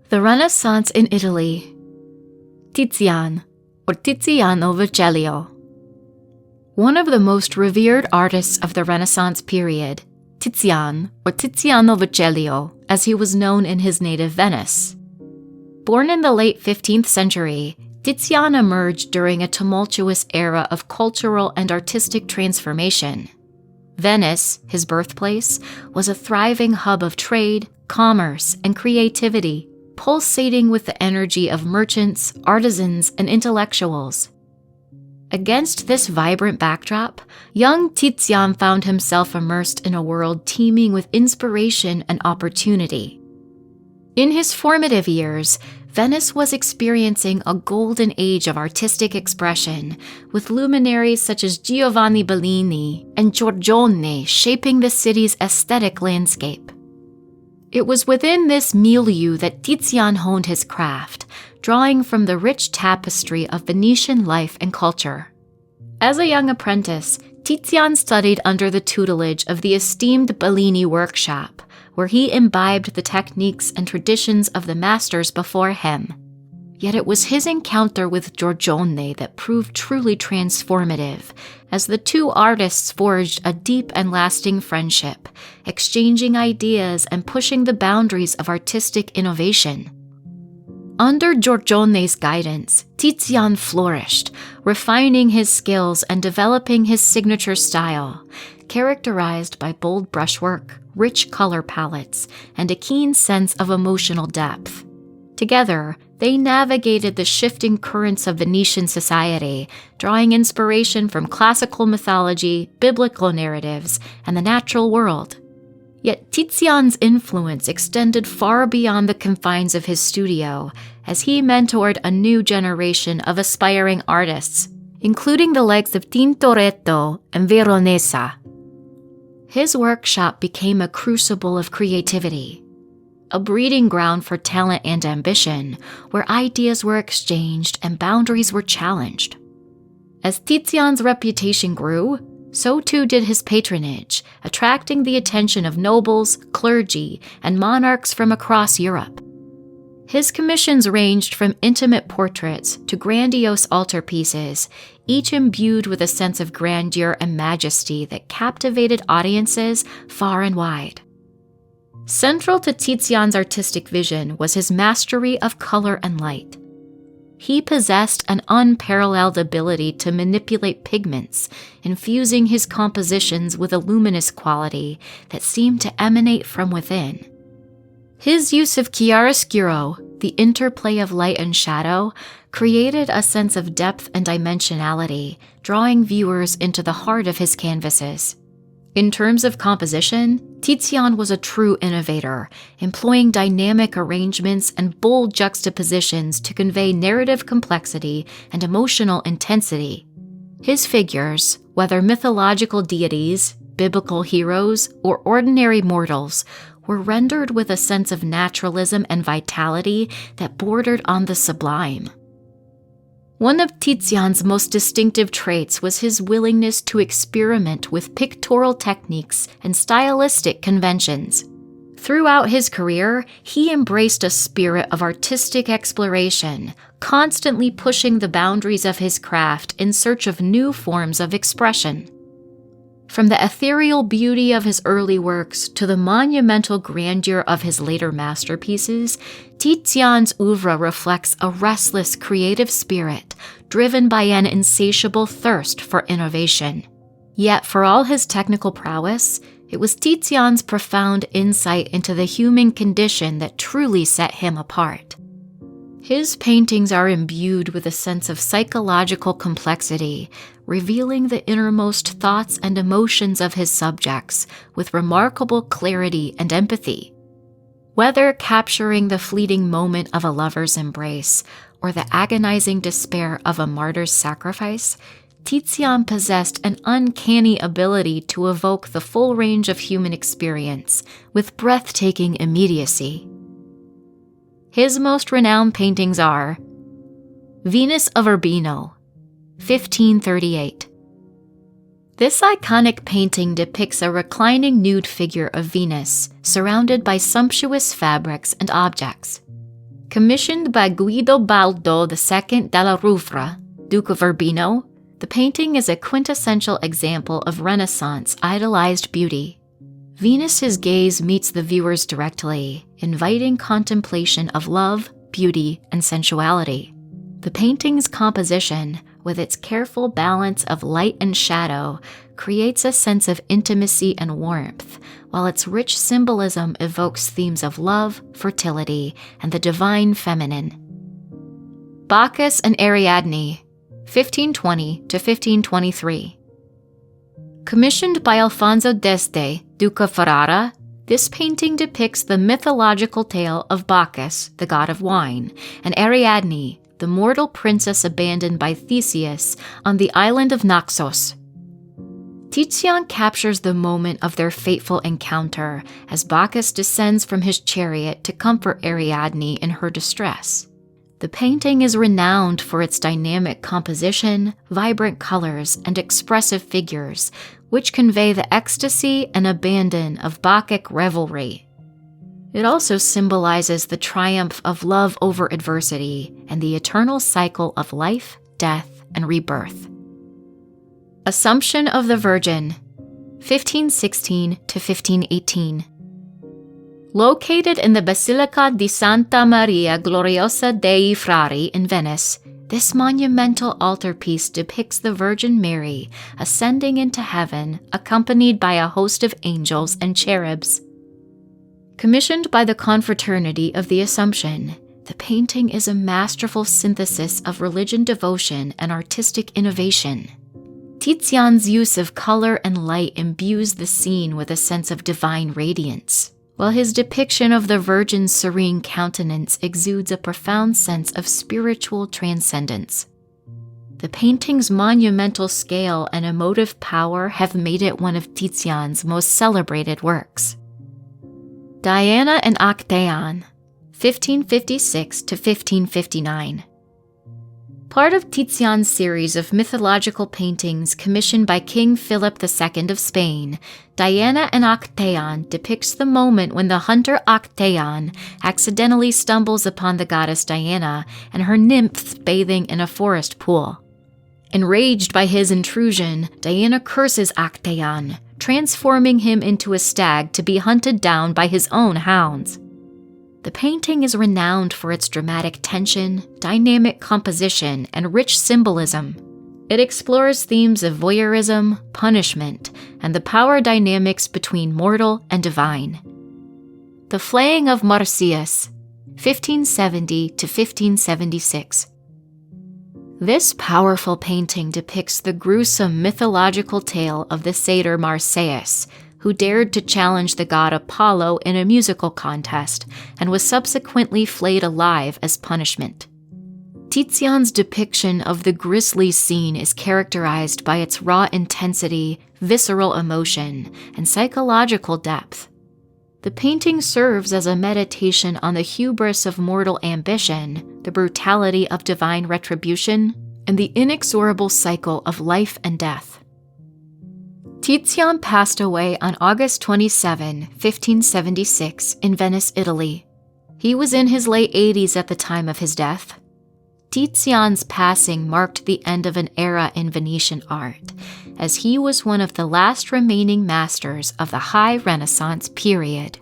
The Renaissance in Italy. Titian, or Tiziano Vecellio. One of the most revered artists of the Renaissance period, Titian, or Tiziano Vecellio, as he was known in his native Venice. Born in the late 15th century, Titian emerged during a tumultuous era of cultural and artistic transformation. Venice, his birthplace, was a thriving hub of trade, commerce, and creativity, pulsating with the energy of merchants, artisans, and intellectuals. Against this vibrant backdrop, young Titian found himself immersed in a world teeming with inspiration and opportunity. In his formative years, Venice was experiencing a golden age of artistic expression, with luminaries such as Giovanni Bellini and Giorgione shaping the city's aesthetic landscape. It was within this milieu that Titian honed his craft, drawing from the rich tapestry of Venetian life and culture. As a young apprentice, Titian studied under the tutelage of the esteemed Bellini workshop, where he imbibed the techniques and traditions of the masters before him. Yet it was his encounter with Giorgione that proved truly transformative, as the two artists forged a deep and lasting friendship, exchanging ideas and pushing the boundaries of artistic innovation. Under Giorgione's guidance, Titian flourished, refining his skills and developing his signature style, characterized by bold brushwork, rich color palettes, and a keen sense of emotional depth. Together, they navigated the shifting currents of Venetian society, drawing inspiration from classical mythology, biblical narratives, and the natural world. Yet Titian's influence extended far beyond the confines of his studio, as he mentored a new generation of aspiring artists, including the likes of Tintoretto and Veronese. His workshop became a crucible of creativity, a breeding ground for talent and ambition, where ideas were exchanged and boundaries were challenged. As Titian's reputation grew, so too did his patronage, attracting the attention of nobles, clergy, and monarchs from across Europe. His commissions ranged from intimate portraits to grandiose altarpieces, each imbued with a sense of grandeur and majesty that captivated audiences far and wide. Central to Titian's artistic vision was his mastery of color and light. He possessed an unparalleled ability to manipulate pigments, infusing his compositions with a luminous quality that seemed to emanate from within. His use of chiaroscuro, the interplay of light and shadow, created a sense of depth and dimensionality, drawing viewers into the heart of his canvases. In terms of composition, Titian was a true innovator, employing dynamic arrangements and bold juxtapositions to convey narrative complexity and emotional intensity. His figures, whether mythological deities, biblical heroes, or ordinary mortals, were rendered with a sense of naturalism and vitality that bordered on the sublime. One of Titian's most distinctive traits was his willingness to experiment with pictorial techniques and stylistic conventions. Throughout his career, he embraced a spirit of artistic exploration, constantly pushing the boundaries of his craft in search of new forms of expression. From the ethereal beauty of his early works to the monumental grandeur of his later masterpieces, Titian's oeuvre reflects a restless creative spirit driven by an insatiable thirst for innovation. Yet for all his technical prowess, it was Titian's profound insight into the human condition that truly set him apart. His paintings are imbued with a sense of psychological complexity, revealing the innermost thoughts and emotions of his subjects with remarkable clarity and empathy. Whether capturing the fleeting moment of a lover's embrace or the agonizing despair of a martyr's sacrifice, Titian possessed an uncanny ability to evoke the full range of human experience with breathtaking immediacy. His most renowned paintings are Venus of Urbino, 1538. This iconic painting depicts a reclining nude figure of Venus, surrounded by sumptuous fabrics and objects. Commissioned by Guido Baldo II della Rouvre, Duke of Urbino, the painting is a quintessential example of Renaissance idolized beauty. Venus's gaze meets the viewers directly, inviting contemplation of love, beauty, and sensuality. The painting's composition, with its careful balance of light and shadow, creates a sense of intimacy and warmth, while its rich symbolism evokes themes of love, fertility, and the divine feminine. Bacchus and Ariadne, 1520 to 1523. Commissioned by Alfonso d'Este, Duke of Ferrara, this painting depicts the mythological tale of Bacchus, the god of wine, and Ariadne, the mortal princess abandoned by Theseus on the island of Naxos. Titian captures the moment of their fateful encounter as Bacchus descends from his chariot to comfort Ariadne in her distress. The painting is renowned for its dynamic composition, vibrant colors, and expressive figures, which convey the ecstasy and abandon of Bacchic revelry. It also symbolizes the triumph of love over adversity and the eternal cycle of life, death, and rebirth. Assumption of the Virgin, 1516 to 1518. Located in the Basilica di Santa Maria Gloriosa dei Frari in Venice, this monumental altarpiece depicts the Virgin Mary ascending into heaven, accompanied by a host of angels and cherubs. Commissioned by the Confraternity of the Assumption, the painting is a masterful synthesis of religion devotion and artistic innovation. Titian's use of color and light imbues the scene with a sense of divine radiance, while his depiction of the Virgin's serene countenance exudes a profound sense of spiritual transcendence. The painting's monumental scale and emotive power have made it one of Titian's most celebrated works. Diana and Actaeon, 1556 to 1559. Part of Titian's series of mythological paintings commissioned by King Philip II of Spain, Diana and Actaeon depicts the moment when the hunter Actaeon accidentally stumbles upon the goddess Diana and her nymphs bathing in a forest pool. Enraged by his intrusion, Diana curses Actaeon, transforming him into a stag to be hunted down by his own hounds. The painting is renowned for its dramatic tension, dynamic composition, and rich symbolism. It explores themes of voyeurism, punishment, and the power dynamics between mortal and divine. The Flaying of Marsyas, 1570 to 1576. This powerful painting depicts the gruesome mythological tale of the satyr Marsyas, who dared to challenge the god Apollo in a musical contest and was subsequently flayed alive as punishment. Titian's depiction of the grisly scene is characterized by its raw intensity, visceral emotion, and psychological depth. The painting serves as a meditation on the hubris of mortal ambition, the brutality of divine retribution, and the inexorable cycle of life and death. Titian passed away on August 27, 1576, in Venice, Italy. He was in his late 80s at the time of his death. Titian's passing marked the end of an era in Venetian art, as he was one of the last remaining masters of the High Renaissance period.